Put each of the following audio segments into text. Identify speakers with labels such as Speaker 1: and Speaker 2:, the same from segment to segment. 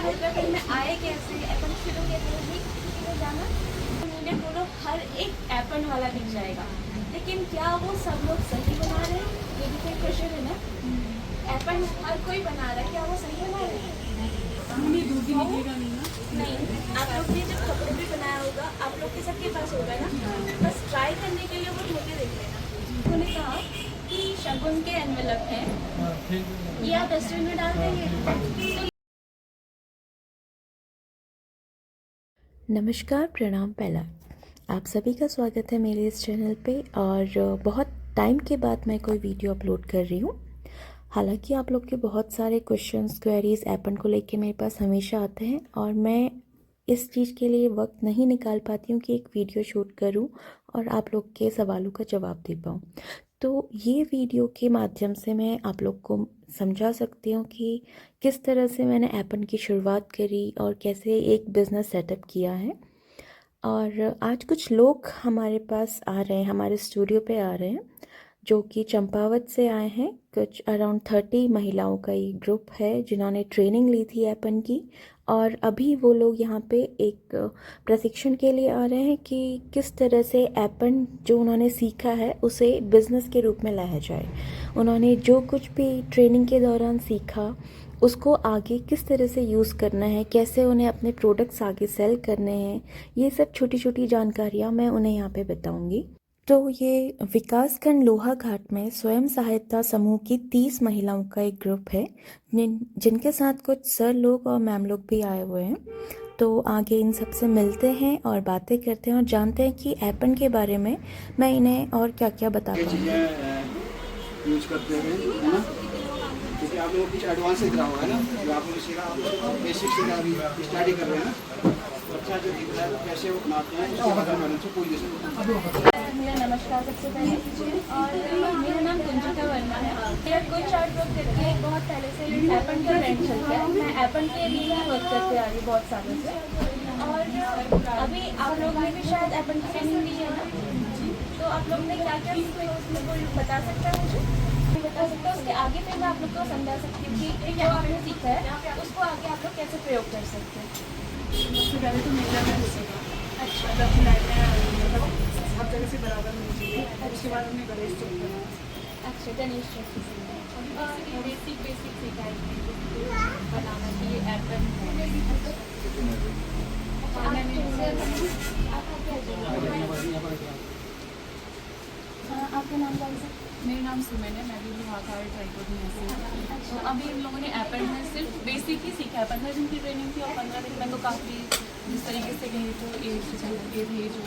Speaker 1: अपन उत्तराखंड में आए कैसे, अपन शुरू कैसे हुई, किसी जाना मुझे बोलो हर एक एपन वाला दिख जाएगा, लेकिन क्या वो सब लोग सही बना रहे हैं, ये भी कोई क्वेश्चन है ना। एपन हर कोई बना रहा है, क्या वो सही बना रहे हैं? नहीं, आप लोग ने जब कपड़े भी बनाया होगा, आप लोग के सबके पास होगा ना, बस ट्राई करने के लिए वो धोके देख लेना। उन्होंने कहा कि शगुन के एनवेलप है, ये आप डस्टबिन में डाल देंगे।
Speaker 2: नमस्कार, प्रणाम पहला। आप सभी का स्वागत है मेरे इस चैनल पे। और बहुत टाइम के बाद मैं कोई वीडियो अपलोड कर रही हूँ। हालांकि आप लोग के बहुत सारे क्वेश्चंस क्वेरीज एपन को लेके मेरे पास हमेशा आते हैं और मैं इस चीज़ के लिए वक्त नहीं निकाल पाती हूँ कि एक वीडियो शूट करूँ और आप लोग के सवालों का जवाब दे पाऊँ। तो ये वीडियो के माध्यम से मैं आप लोग को समझा सकती हूँ कि किस तरह से मैंने एपन की शुरुआत करी और कैसे एक बिज़नेस सेटअप किया है। और आज कुछ लोग हमारे पास आ रहे हैं, हमारे स्टूडियो पे आ रहे हैं, जो कि चंपावत से आए हैं। कुछ अराउंड 30 महिलाओं का ये ग्रुप है जिन्होंने ट्रेनिंग ली थी एपन की। और अभी वो लोग यहाँ पे एक प्रशिक्षण के लिए आ रहे हैं कि किस तरह से एपन जो उन्होंने सीखा है उसे बिज़नेस के रूप में लाया जाए। उन्होंने जो कुछ भी ट्रेनिंग के दौरान सीखा उसको आगे किस तरह से यूज़ करना है, कैसे उन्हें अपने प्रोडक्ट्स आगे सेल करने हैं, ये सब छोटी छोटी जानकारियाँ मैं उन्हें यहाँ पे बताऊँगी। तो ये विकासखंड लोहा घाट में स्वयं सहायता समूह की 30 महिलाओं का एक ग्रुप है जिनके साथ कुछ सर लोग और मैम लोग भी आए हुए हैं। तो आगे इन सब से मिलते हैं और बातें करते हैं और जानते हैं कि एपन के बारे में मैं इन्हें और क्या क्या बता पाऊँगी।
Speaker 3: यूज करते हैं, है ना, क्योंकि आप लोगों को कुछ एडवांस से रहा होगा, है ना, जो आप लोग सीखा, बेसिक से अभी स्टडी कर रहे हैं ना, बच्चा जो दिख रहा है कैसे वो बनाते हैं उसके बारे में मैडम से पूछ सकते हैं।
Speaker 1: मेरा नमस्कार सबसे पहले, और मेरा नाम कुंजिका वर्मा है। मेरा कुछ आर्ट वर्क करके बहुत पहले से एपन का ट्रेंड चलता है। मैं एपन के लिए वर्क करते आ रही बहुत सालों से, और अभी आप लोग ने भी शायद एपन की ट्रेनिंग ली है ना, तो आप लोग ने क्या क्या सीखा उसमें कोई बता सकता है मुझे? बता सकता है, उसके आगे फिर मैं आप लोग को समझा सकती हूँ कि क्या आपने सीखा है उसको आगे आप लोग कैसे प्रयोग कर सकते हैं।
Speaker 4: सबसे पहले तो मेजरमेंट सीखा।
Speaker 1: अच्छा,
Speaker 4: मतलब लाइटें सब जगह से बराबर होनी चाहिए। उसके बाद हमने गणेश चौक बनाया।
Speaker 1: अच्छा, गणेश चौक और बेसिक सीखा है बनाना कि ये एपन आपका नाम क्या है?
Speaker 4: मेरा नाम सुमन है, मैं भी महाकाल ट्राइकोट में से। तो अभी इन लोगों ने एपन में सिर्फ बेसिक ही सीखा है। 15 दिन की ट्रेनिंग थी और 15 दिन में तो काफ़ी जिस तरीके से गए तो ये थे जो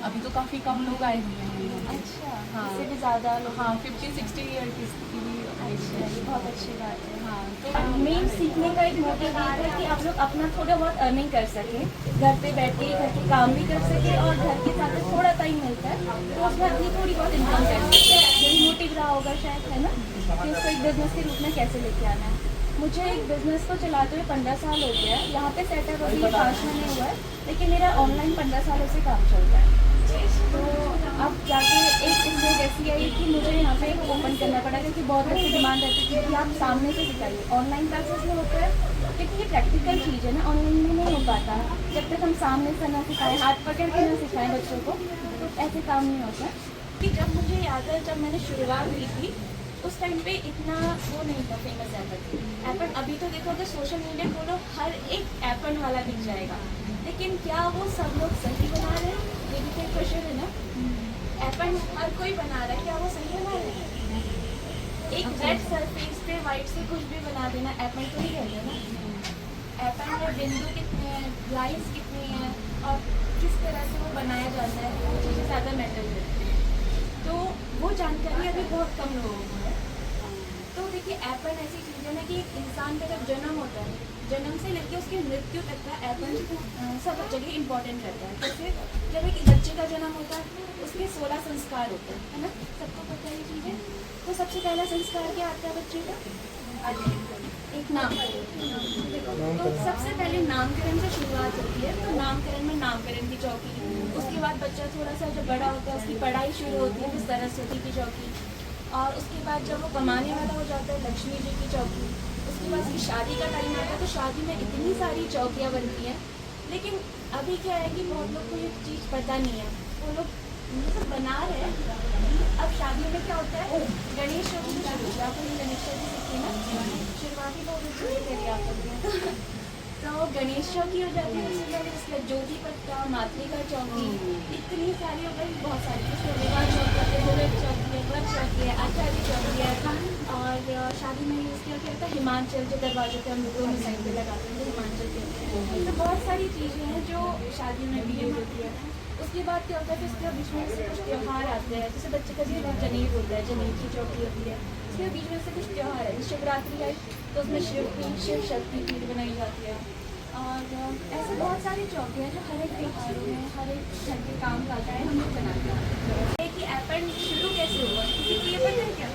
Speaker 4: अभी तो काफ़ी कम लोग आए हुए हैं।
Speaker 1: अच्छा,
Speaker 4: हाँ,
Speaker 1: इससे भी ज़्यादा लोग।
Speaker 4: हाँ, 50-60 ईयर की भी।
Speaker 1: अच्छा, ये बहुत अच्छी बात है।
Speaker 4: हाँ,
Speaker 1: तो मेन सीखने का एक मोटिव ये है कि आप लोग अपना थोड़ा बहुत अर्निंग कर सकें, घर पे बैठ के घर के काम भी कर सके और घर के साथ थोड़ा टाइम मिलता है तो उसमें अपनी थोड़ी बहुत इनकम कर सके। यही मोटिव रहा होगा शायद, है ना, कि उसको एक बिजनेस के रूप में कैसे लेके आना है। मुझे एक बिजनेस को चलाते हुए 15 साल हो गया है। यहाँ पे सेटअप अभी 5 महीने हुआ है, लेकिन मेरा ऑनलाइन 15 सालों से काम चलता है। तो अब जाके एक इसमें जैसी आई कि मुझे यहाँ पे एक ओपन करना पड़ा, क्योंकि बहुत अच्छी डिमांड रहती थी कि आप सामने से सिखाइए। ऑनलाइन क्लासेस में होता है क्योंकि ये प्रैक्टिकल चीज़ है ना, ऑनलाइन में नहीं हो पाता जब तक हम सामने से ना सिखाएं, हाथ पकड़ के ना सिखाएं बच्चों को, तो ऐसे काम नहीं होता। कि जब मुझे याद है जब मैंने शुरुआत की थी उस टाइम पे इतना वो नहीं था फेमस एपन। अभी तो देखो अगर सोशल मीडिया खोलो हर एक एपन वाला दिख जाएगा, लेकिन क्या वो सब लोग सही बना रहे हैं, ये भी तो क्वेश्चन है ना। एपन हर कोई बना रहा है, क्या वो सही बना रहे हैं? एक रेड सरफेस पे वाइट से कुछ भी बना देना एपन तो नहीं कहते ना। एपन में बिंदु कितने हैं, लाइन्स कितनी हैं और किस तरह से वो बनाया जाता है, वो चीज़ें ज़्यादा मैटर करती है। तो वो जानकारी अभी बहुत कम लोगों को है। तो देखिए एपन ऐसी चीज़ है ना कि एक इंसान का जब जन्म होता है, जन्म से लेकर उसकी मृत्यु तक का एपन सब जगह इम्पोर्टेंट रहता है। जैसे जब एक बच्चे का जन्म होता है उसके 16 संस्कार होते हैं, है ना, सबको पता है ये चीज़ें। तो सबसे पहला संस्कार क्या आता है बच्चे का? एक नाम। तो सबसे पहले नामकरण से शुरुआत होती है। तो नामकरण में नामकरण की चौकी, उसके बाद बच्चा थोड़ा सा जब बड़ा होता है उसकी पढ़ाई शुरू होती है, फिर सरस्वती की चौकी, और उसके बाद जब वो कमाने वाला हो जाता है लक्ष्मी जी की चौकी, उसके बाद फिर शादी का टाइम आता है तो शादी में इतनी सारी चौकियाँ बनती हैं, लेकिन अभी क्या है कि बहुत लोग को ये चीज़ पता नहीं है, वो लोग मतलब बना रहे हैं। अब शादियों में क्या होता है, गणेश चतुर्थी शुरू होता है, आपने गणेश चतुर्थी सीखी ना, शुरुआती बहुत अच्छी करी आप लोगों ने। तो गणेश चौकी हो जाती है, उसके बाद उसका ज्योति पत्ता, मातृका चौकी, इतनी सारी हो गई, बहुत सारी विवाह चौकी है, दुल्हन चौकी है, वर चौकी है, आचार्य चौकी है। और शादी में यूज़ किया क्या होता है, हिमाचल जो दरवाजे पे हम दोनों साइड पे लगाते हैं, तो हिमाचल कहते हैं। तो बहुत सारी चीज़ें हैं जो शादी में भी होती है। उसके बाद क्या होता है, फिर उसके बीच में से कुछ त्यौहार आते हैं, जैसे बच्चे का जनेब होता है, जनेब की चौकी होती है। उसके बीच में से कुछ त्यौहार है, शिवरात्रि आई तो उसमें शिव शक्ति पीठ बनाई जाती है। और ऐसे बहुत सारी चौकियाँ जो हर एक त्योहारों में, हर एक घर के काम का आता है, हम लोग बनाते हैं। कि एपन शुरू कैसे हुआ, किसी को ये पता है क्या?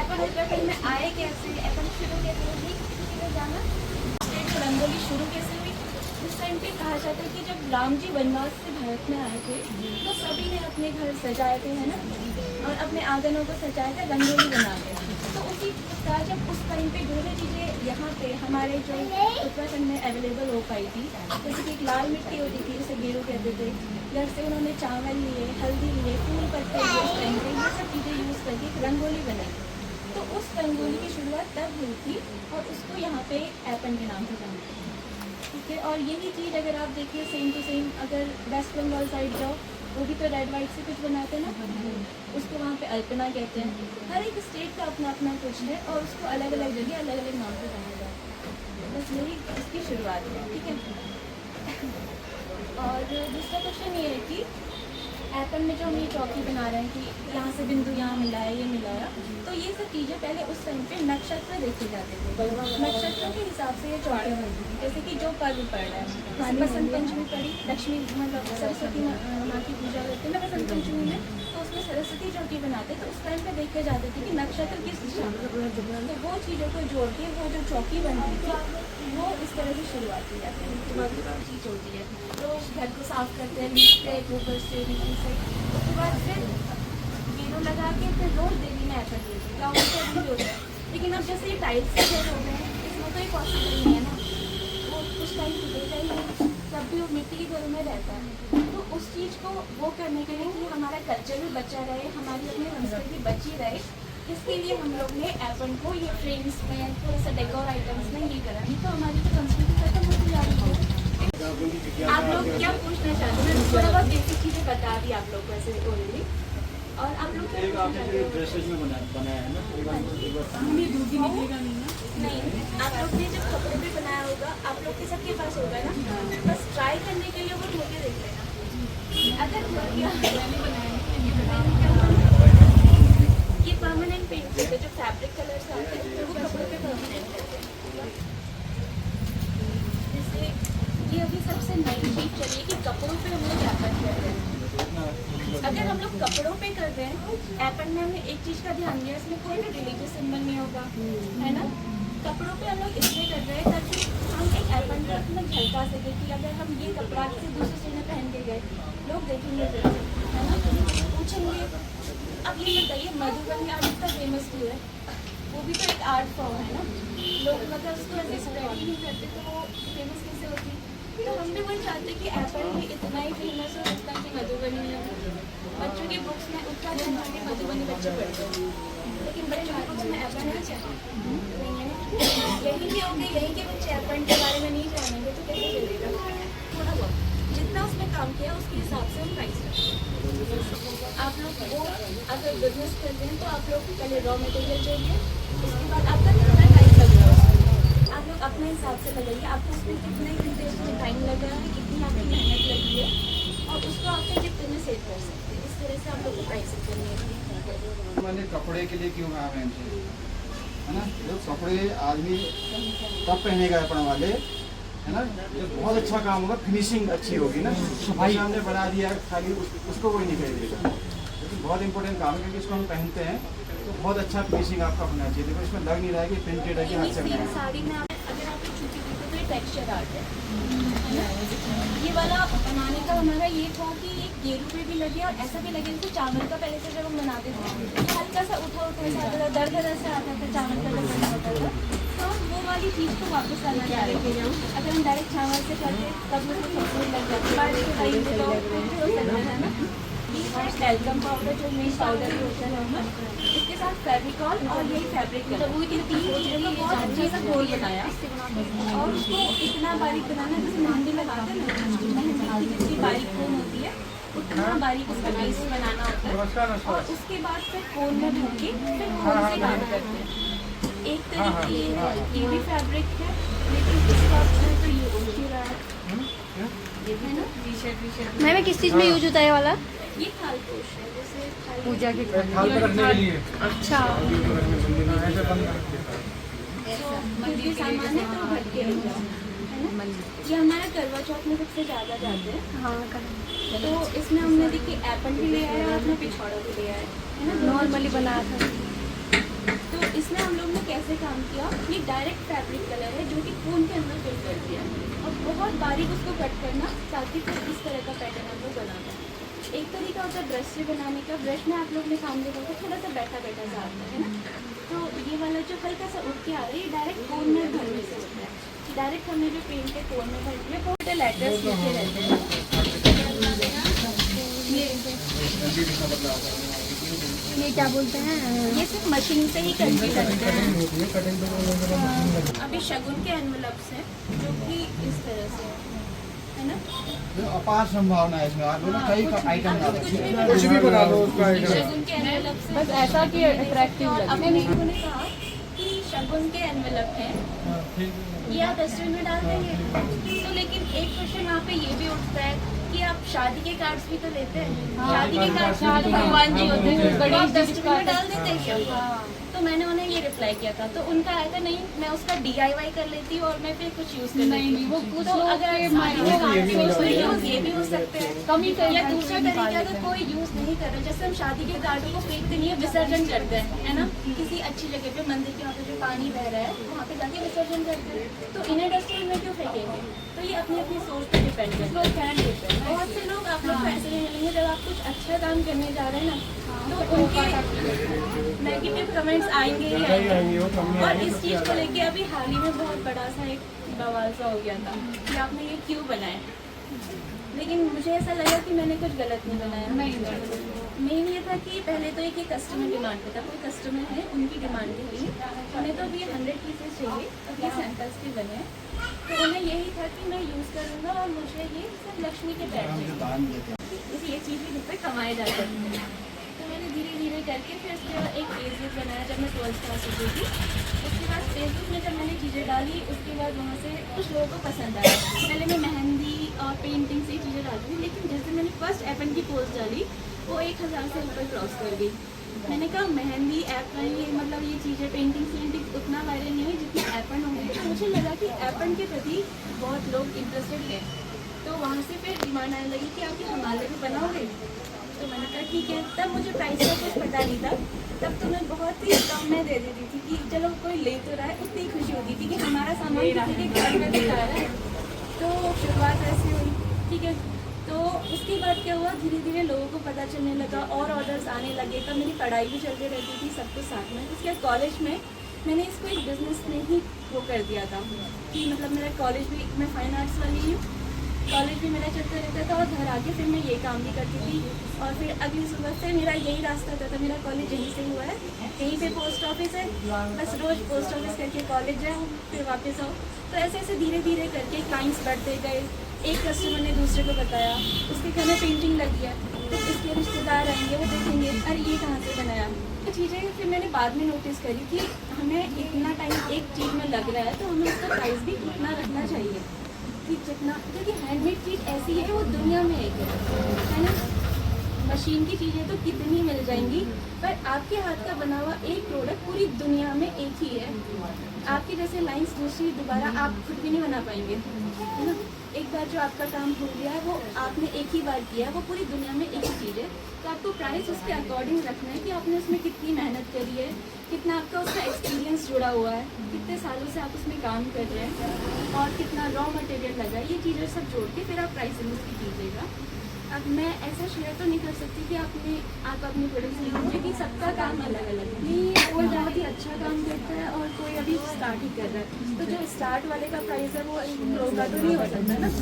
Speaker 1: एपन उत्तराखंड में आए कैसे, एपन शुरू कैसे हुई, किसी को जाना? रंगोली शुरू कैसे हुई? उस टाइम पे कहा जाता है कि जब राम जी वनवास से भारत में आए थे तो सभी ने अपने घर सजाए थे, है ना, और अपने आंगनों को सजाया था, रंगोली बना के। तो उसी प्रकार जब उस टाइम पे दोनों चीज़ें यहाँ पे हमारे जो उत्तराखंड में अवेलेबल हो पाई थी, जैसे कि एक लाल मिट्टी होती थी जिसे गेरू कहते थे, घर से उन्होंने चावल लिए, हल्दी लिए, फूल पत्ते लिए, उस टाइम पे ये सब चीज़ें यूज़ करके एक रंगोली बनाई। तो उस रंगोली की शुरुआत तब हुई थी और उसको यहाँ पे एपन के नाम से जानते हैं, ठीक है। और यही चीज़ अगर आप देखिए सेम टू सेम, अगर वेस्ट बंगाल साइड जाओ, वो भी तो रेड वाइट से कुछ बनाते हैं ना, उसको वहाँ पे अल्पना कहते हैं। हर एक स्टेट का अपना अपना कुछ है और उसको अलग अलग जगह अलग अलग नाम से जाना जाता है। बस यही इसकी शुरुआत है, ठीक है। और दूसरा क्वेश्चन ये है कि एपन में जो हम ये चौकी बना रहे हैं कि यहाँ से बिंदु यहाँ मिला है, ये मिला है, तो ये सब चीज़ें पहले उस टाइम पे नक्षत्र देखे जाते थे, नक्षत्रों के हिसाब से ये चौकी बनती थी। जैसे कि जो पर्व पड़ रहा है, बसंत पंचमी पड़ी, लक्ष्मी मतलब सरस्वती माँ की पूजा करते हैं ना बसंत पंचमी में, तो उसमें सरस्वती चौकी बनाते, तो उस टाइम पे देखे जाते थे कि नक्षत्र किस दिशा में, तो वो चीज़ों को जोड़ के वो जो चौकी बनती थी वो इस तरह से शुरुआत की जाती है। चीज़ होती है तो घर को साफ करते हैं, लीपते हैं गोबर से, मिट्टी से, उसके बाद फिर गेरू लगा के फिर रोज देवी में ऐसा देती गाँव में भी होता है। लेकिन अब जैसे ये टाइल्स के घर हो गए हैं, इसमें तो ये पॉसिबल नहीं है ना, वो कुछ टाइम टूटेगा ही नहीं, तब भी वो मिट्टी के घरों में रहता है। तो उस चीज़ को वो करने के लिए कि हमारा कल्चर भी बचा रहे, हमारी अपनी संस्कृति बची रहे, इसके लिए हम लोग ने एपन को ये फ्रेम्स में, थोड़ा सा डेकोर आइटम्स में ये करा, नहीं तो हमारी तो संस्कृति खत्म होती जा रही है। आप लोग क्या पूछना चाहते हैं? थोड़ा बहुत बेसिक चीज़ें बता दी आप लोग को ऐसे ऑलरेडी, और आप लोग क्या पूछना चाहते हो? नहीं, आप लोग ने जब कपड़े पे बनाया होगा, आप लोग के सबके पास होगा ना, बस ट्राई करने के लिए वो धोके देख लेना। अगर ये परमानेंट पेंट है, जो फैब्रिक कलर्स आते हैं तो वो कपड़ों पे परमानेंट रहते हैं। जैसे ये अभी सबसे नई चीज़ चलिए कि कपड़ों पे हम लोग एपन कर रहे हैं। अगर हम लोग कपड़ों पे कर रहे हैं एपन में, हमने एक चीज़ का ध्यान दिया, इसमें कोई भी रिलीजियस सिंबल नहीं होगा, है ना। कपड़ों पे हम लोग इसलिए कर रहे हैं ताकि हम एक एपन को अपना झलका सके कि अगर हम ये कपड़ा किसी दूसरे से में पहन के गए, लोग देखेंगे जरूर, है ना, पूछेंगे। अब ये बताइए मधुबनी आर्ट इतना फेमस क्यों है? वो भी तो एक आर्ट फॉर्म है ना, लोग मतलब उसको ऐसे स्प्रेड ही नहीं करते तो वो फेमस कैसे होती? तो हम भी वही चाहते कि एपल भी इतना ही फेमस हो जितना कि मधुबनी है। बच्चों की बुक्स में उत्तराखंड में मधुबनी बच्चे पढ़ते हैं, लेकिन बच्चों की बुक्स में एपल है क्या? नहीं है। यहीं के होंगे, यहीं के बच्चे एपल के बारे में नहीं जानेंगे तो कैसे चलेगा? थोड़ा बहुत जितना उसमें काम किया उसके हिसाब से हम प्राइस रखते। आप लोग को अगर बिजनेस करते हैं तो आप लोग पहले रॉ मटेरियल चाहिए, उसके बाद आपका कितना टाइम लगेगा, आप लोग अपने हिसाब से लगाइए, आपको उसमें कितने घंटे उसमें टाइम लगा है, कितनी आपकी मेहनत लगी है, और उसको आपके कितने में सेव कर सकते हैं। इस तरह से आप लोग को प्राइसिंग करनी है।
Speaker 3: मैंने कपड़े के लिए क्यों कहा मैम से, है ना, जो कपड़े आदमी तब पहनेगा अपने वाले, है ना, ये बहुत अच्छा काम होगा, फिनिशिंग अच्छी होगी ना, सफाई हमने बना दिया खाली उसको कोई नहीं खरीदेगा, लेकिन बहुत इंपॉर्टेंट काम है क्योंकि इसको हम पहनते हैं तो बहुत अच्छा फिनिशिंग आपका होना चाहिए। देखो इसमें लग नहीं रहा है कि प्रिंटेड है कि हाथ से बना है।
Speaker 1: साड़ी में अगर आप छुट्टी देखो तो ये टेक्सचर आर्ट है, ये वाला बनाने का हमारा ये था कि ये गेरू पे भी लगे और ऐसा भी लगे जैसे चावल का पहले से जब हम बनाते थे हल्का सा उठा सा आता था, दर्द से आता था, चावल का जब बना होता था, तो हम वो वाला ही चीज़ को वापस लाना चाह रहे थे। अगर हम डायरेक्ट चावल से करते तब उसमें सब्जी लग जाती, बारिश के टाइम पे तो कुछ हो सकता है ना। टेल्कम पाउडर जो मेन पाउडर होता है नॉर्मल, इसके साथ फेविकॉल और यही फैब्रिक कलर, वो ये तीन चीज़ों को बहुत अच्छे से घोल बनाया और उसको इतना बारीक बनाना जैसे मेहंदी लगाते हैं ना, मेहंदी की जितनी बारीक कोन होती है उतना बारीक उसका पेस्ट बनाना होता है और उसके बाद फिर कोन में भर के फिर कोन से काम करते हैं। एक तरीके ये भी फैब्रिक है, लेकिन इसका ऑप्शन तो ये हो रहा है, ये है ना टी शर्ट
Speaker 5: मैम किस चीज़ में यूज होता है ये वाला?
Speaker 1: ये थाल पोश है, जैसे
Speaker 5: पूजा के
Speaker 6: थाल पे रखने के लिए
Speaker 5: अच्छा
Speaker 6: ऐसे बंद
Speaker 1: मंदिर के सामान है तो भर के रख जाओ, है ना। ये हमारा करवा चौथ में सबसे ज़्यादा जाते हैं।
Speaker 5: हाँ
Speaker 1: तो इसमें हमने देखिए एप्पल भी ले आया और अपना पिछौड़ा भी ले आया है ना,
Speaker 5: नॉर्मली बनाया था।
Speaker 1: तो इसमें हम लोग ने कैसे काम किया, ये डायरेक्ट फैब्रिक कलर है जो कि कोन के अंदर फिल कर दिया और बहुत बारीक उसको कट करना ताकि फिर इस तरह का पैटर्न हम लोग बनाते हैं। एक तरीका होता है ब्रश से बनाने का, ब्रश में आप लोग ने काम देखा होगा थोड़ा सा बैठा बैठा सा आता है ना, तो ये वाला जो हल्का सा उठ के आ रहा है ये डायरेक्ट कोन में भरने से होता है। डायरेक्ट हमने जो पेंट है कोन में भर दिया, बहुत लेटर्स लिखे रहते हैं।
Speaker 5: ये क्या बोलते हैं?
Speaker 1: ये सिर्फ मशीन से ही करके करते हैं। अभी शगुन के एनवलप्स हैं जो कि इस तरह से है ना,
Speaker 3: अपार संभावना है इसमें, आप लोग कई आइटम
Speaker 1: आप
Speaker 3: डाल
Speaker 6: कुछ भी बना लो उसका आइटम।
Speaker 1: शगुन के एनवलप्स हैं।
Speaker 4: बस ऐसा कि अट्रैक्टिव
Speaker 1: और
Speaker 4: लगे।
Speaker 1: अपने लोगों ने कहा कि शगुन के एनवलप हैं, ये आप रेस्टोरेंट में डाल देंगे, तो लेकिन एक क्वेश्चन वहाँ पे ये भी उठता है कि आप शादी के कार्ड्स भी तो लेते हैं, शादी के कार्ड्स भी तो भगवान जी होते हैं, तो आप डस्टबिन में डाल देते हैं क्या? तो मैंने उन्हें ये रिप्लाई किया था, तो उनका आया था नहीं मैं उसका DIY कर लेती हूँ और मैं फिर कुछ यूज़ कर लेती हूँ।
Speaker 4: वो कुछ
Speaker 1: तो
Speaker 4: लोग
Speaker 1: अगर
Speaker 4: के
Speaker 1: शादी
Speaker 4: माइंड
Speaker 1: के
Speaker 4: में
Speaker 1: कार्ड्स
Speaker 4: ये भी
Speaker 1: तो
Speaker 4: नहीं
Speaker 1: यूज़ ये भी हो सकते हैं,
Speaker 4: कमी कर
Speaker 1: या दूसरा तरीका अगर कोई यूज़ नहीं कर रहा, जैसे हम शादी के कार्डों को फेंकते नहीं है, विसर्जन करते हैं, है ना, किसी अच्छी जगह पे मंदिर के वहाँ पे जो पानी बह रहा है वहाँ पे जाके विसर्जन करते हैं, तो इन्हें डस्टबिन में क्यों फेंकेंगे? तो ये अपनी अपनी सोच पे डिपेंड करता है। लोग फैन देते हैं, बहुत से लोग आप लोग पैसे नहीं लेंगे, जब आप कुछ अच्छा काम करने जा रहे हैं ना तो उनके नेगेटिव कमेंट्स आएंगे ही आएंगे। और इस चीज़ को लेके अभी हाल ही में बहुत बड़ा सा एक बवाल सा हो गया था कि आपने ये क्यों बनाया, लेकिन मुझे ऐसा लगा कि मैंने कुछ गलत नहीं बनाया। मेन ये था कि पहले तो एक ही कस्टमर डिमांड पे था, कोई कस्टमर है उनकी डिमांड के लिए उन्हें तो अभी 100 पीसेस चाहिए, अभी सैंपल्स भी बने हैं, तो उन्हें यही था कि मैं यूज़ करूँगा और मुझे ये सब लक्ष्मी के पैर चाहिए, ये चीज़ भी घर पर कमाए जा सकते हैं। तो मैंने धीरे धीरे करके फिर उसके बाद एक फेसबुक बनाया जब मैं 12th क्लास हो गई थी। उसके बाद फेसबुक में जब मैंने चीज़ें डाली उसके बाद वहाँ से कुछ लोगों को पसंद आया। पहले मैं मेहंदी और पेंटिंग से चीज़ें डालती थी, लेकिन जैसे मैंने फर्स्ट एपन की पोस्ट डाली वो 1000 से ऊपर क्रॉस कर गई। मैंने कहा मेहंदी एपन ये मतलब ये चीज़ें पेंटिंग उतना वायरल नहीं हुई जितनी एपन होंगे, तो मुझे लगा कि एपन के प्रति बहुत लोग इंटरेस्टेड हैं, तो वहाँ से फिर डिमांड आने लगी कि आप ये हमारे भी बनाओगे। तो मैंने कहा ठीक है, तब मुझे प्राइस का कुछ पता नहीं था, तब तो मैं बहुत ही कम में दे देती थी कि चलो कोई ले तो रहा है, उतनी खुशी होती थी कि हमारा सामान किसी के घर में दिखा रहा है। तो शुरुआत ऐसी हुई, ठीक है। तो उसके बाद क्या हुआ, धीरे धीरे लोगों को पता चलने लगा और ऑर्डर्स आने लगे, तब मेरी पढ़ाई भी चलती रहती थी सब कुछ साथ में। उसके बाद कॉलेज में मैंने इसको एक बिज़नेस में ही वो कर दिया था कि मतलब मेरा कॉलेज भी, मैं फाइन आर्ट्स वाली हूँ, कॉलेज भी मेरा चलता रहता था और घर आके फिर मैं ये काम भी करती थी। और फिर अगली सुबह से मेरा यही रास्ता होता था, मेरा कॉलेज यहीं से हुआ है, यहीं पे पोस्ट ऑफिस है, बस रोज़ पोस्ट ऑफिस करके कॉलेज जाओ फिर वापस आओ। तो ऐसे ऐसे धीरे धीरे करके क्लाइंट्स बढ़ते गए, एक कस्टमर ने दूसरे को बताया उसके घर में पेंटिंग लगी है, तो इसके रिश्तेदार आएंगे वो देखेंगे अरे ये कहाँ से बनाया। तो चीज़ें फिर मैंने बाद में नोटिस करी कि हमें इतना टाइम एक चीज़ में लग रहा है तो हमें उसका प्राइस भी उतना रखना चाहिए कि जितना, क्योंकि हैंडमेड चीज़ ऐसी है वो दुनिया में एक है ना। मशीन की चीज़ें तो कितनी मिल जाएंगी, पर आपके हाथ का बना हुआ एक प्रोडक्ट पूरी दुनिया में एक ही है। आपकी जैसे लाइंस दूसरी दोबारा आप खुद भी नहीं बना पाएंगे, है ना। एक बार जो आपका काम हो गया है वो आपने एक ही बार किया है, वो पूरी दुनिया में एक ही चीज़ है। तो आपको प्राइस उसके अकॉर्डिंग रखना है कि आपने उसमें कितनी मेहनत करी है, कितना आपका उसका एक्सपीरियंस जुड़ा हुआ है, कितने सालों से आप उसमें काम कर रहे हैं और कितना रॉ मटेरियल लगा है, ये चीज़ें सब जोड़ के फिर आप प्राइसिंग उसकी कीजिएगा। अब मैं ऐसा शेयर तो नहीं कर सकती कि आप अपनी प्रोडक्ट्स नहीं, क्योंकि सबका काम अलग अलग है। नहीं, वो बहुत ही अच्छा काम करता है और कोई अभी स्टार्ट ही कर रहा है, तो जो स्टार्ट वाले का प्राइस है वो इन लोगों का तो नहीं हो सकता ना।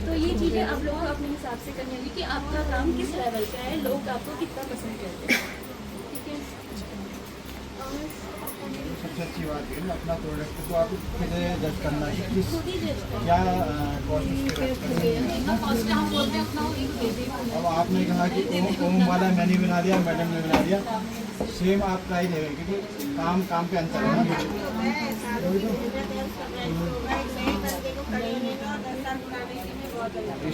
Speaker 1: तो ये चीज़ें आप लोगों को अपने हिसाब से करनी होगी कि आपका काम किस लेवल का है, लोग आपको कितना पसंद करते हैं। ठीक है।
Speaker 3: सबसे अच्छी बात है ना, अपना प्रोडक्ट तो आप खुद जज करना है किस
Speaker 1: खुद ही जज करना।
Speaker 3: क्या कॉस्ट
Speaker 4: हम बोलते हैं अपना एक दे दें।
Speaker 3: अब आपने कहा कि ओम वाला मैंने बना दिया, मैडम ने बना दिया, सेम आप ट्राई नहीं करेंगे क्योंकि काम पे अंतर है ना।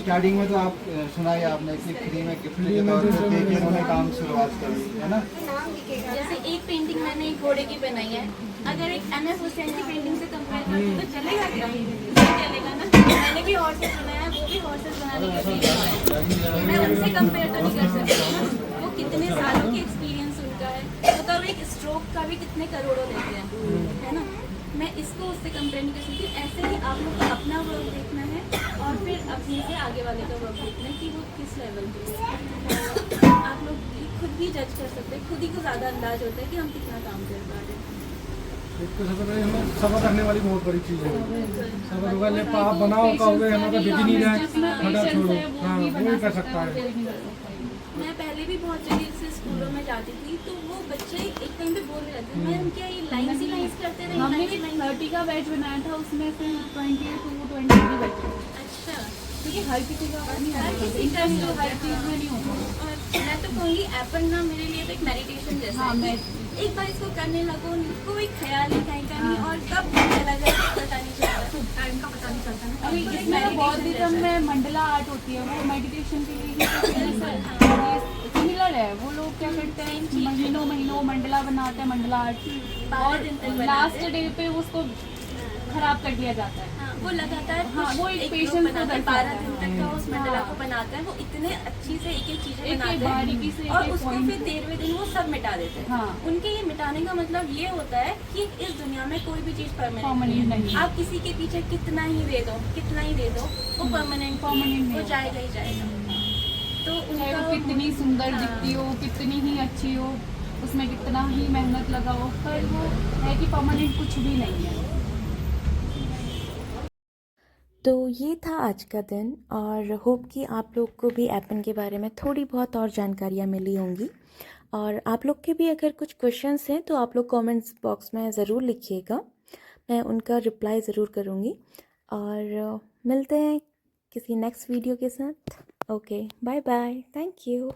Speaker 3: स्टार्टिंग में तो आप सुना ही आपने कि फ्री में गिफ्ट के तौर पे दे के उन्होंने काम शुरुआत करी है ना।
Speaker 1: जैसे एक पेंटिंग मैंने एक घोड़े की बनाई है, अगर एक NF हुसैन की पेंटिंग से कंपेयर करूँ तो चलेगा क्या? नहीं चलेगा ना। मैंने भी हॉर्सेस बनाया, वो भी हॉर्सेस बनाने के लिए है। मैं उनसे कंपेयर तो नहीं कर सकती ना। वो कितने सालों की एक्सपीरियंस उनका है, वो कब एक स्ट्रोक का भी कितने करोड़ों लेते हैं, है ना। मैं इसको उससे कंपेयर नहीं कर सकती। ऐसे ही आप लोग को अपना वर्क देखना है और फिर अपने से आगे वाले का वर्क देखना है कि वो किस लेवल पे है। आप लोग खुद भी जज कर सकते हैं, खुद ही को ज़्यादा अंदाज होता है कि हम कितना काम कर पा रहे हैं।
Speaker 6: एक तो सबसे पहले हमें सबर रखने वाली बहुत बड़ी चीज़ है। सबर होगा, ले आप बनाओ कहोगे हमारा बिक नहीं रहा है, हटा छोड़ो। हाँ, वो ही कर सकता है।
Speaker 1: मैं पहले भी बहुत जगह से स्कूलों में जाती थी, तो वो बच्चे एक टाइम पे बोल रहे थे, मैम क्या ये लाइन्स ही लाइन्स करते रहे?
Speaker 4: हमने
Speaker 1: lines ही lines?"
Speaker 4: 30 का बैच बनाया था, उसमें से 20 to 20 बच्चे,
Speaker 1: अच्छा,
Speaker 4: क्योंकि हर किसी का नहीं
Speaker 1: हर
Speaker 4: होता,
Speaker 1: किसी का
Speaker 4: इंटरेस्ट
Speaker 1: नहीं
Speaker 4: तो
Speaker 1: होता
Speaker 4: हर
Speaker 1: है।
Speaker 4: चीज़ में नहीं होता।
Speaker 1: और मैं तो कहूँगी एप्पल ना मेरे लिए तो एक मेडिटेशन जैसा
Speaker 4: हाँ,
Speaker 1: है।
Speaker 4: मैं
Speaker 1: एक बार इसको करने लगो, कोई ख्याल नहीं कहीं का नहीं, और कब चला जाए पता नहीं चलता, टाइम का पता नहीं चलता ना।
Speaker 4: अभी
Speaker 1: तो एक
Speaker 4: इसमें
Speaker 1: meditation
Speaker 4: बौद्धिज्म
Speaker 1: जैसा है।
Speaker 4: में मंडला आर्ट होती है, वो मेडिटेशन के लिए ही सिमिलर है। वो लोग क्या करते हैं, महीनों महीनों मंडला बनाते हैं, मंडला आर्ट,
Speaker 1: 12 दिन तक
Speaker 4: और
Speaker 1: बनाते
Speaker 4: लास्ट
Speaker 1: हैं।
Speaker 4: डे पे उसको खराब कर दिया जाता है।
Speaker 1: हाँ, वो लगातार
Speaker 4: हाँ, वो एक
Speaker 1: लोग
Speaker 4: patience को
Speaker 1: बनाता है,
Speaker 4: दर्शाता
Speaker 1: 12 दिन
Speaker 4: है।
Speaker 1: तक का उस मंडला
Speaker 4: हाँ।
Speaker 1: को बनाते हैं। वो इतने अच्छी से एक एक चीजें
Speaker 4: एक-एक
Speaker 1: बनाते
Speaker 4: बारीकी से
Speaker 1: हैं और
Speaker 4: एक-एक
Speaker 1: उसको
Speaker 4: point
Speaker 1: फिर 13वें दिन वो सब मिटा देते हैं।
Speaker 4: हाँ।
Speaker 1: उनके ये मिटाने का मतलब ये होता है कि इस दुनिया में कोई भी चीज
Speaker 4: Permanent
Speaker 1: परमानेंट
Speaker 4: नहीं है।
Speaker 1: आप किसी के पीछे कितना ही दे दो, वो परमानेंट
Speaker 4: Permanent नहीं
Speaker 1: वो
Speaker 4: होता।
Speaker 1: जाएगा ही जाएगा। तो
Speaker 4: चाहे
Speaker 1: उनका
Speaker 4: वो कितनी सुंदर
Speaker 1: हाँ।
Speaker 4: दिखती हो, कितनी ही अच्छी हो, उसमें कितना ही मेहनत लगाओ, पर वो है कि परमानेंट कुछ भी नहीं है।
Speaker 2: तो ये था आज का दिन और होप कि आप लोग को भी एप्पन के बारे में थोड़ी बहुत और जानकारियाँ मिली होंगी। और आप लोग के भी अगर कुछ क्वेश्चंस हैं तो आप लोग कमेंट्स बॉक्स में ज़रूर लिखिएगा, मैं उनका रिप्लाई ज़रूर करूँगी। और मिलते हैं किसी नेक्स्ट वीडियो के साथ। Okay, bye bye, thank you.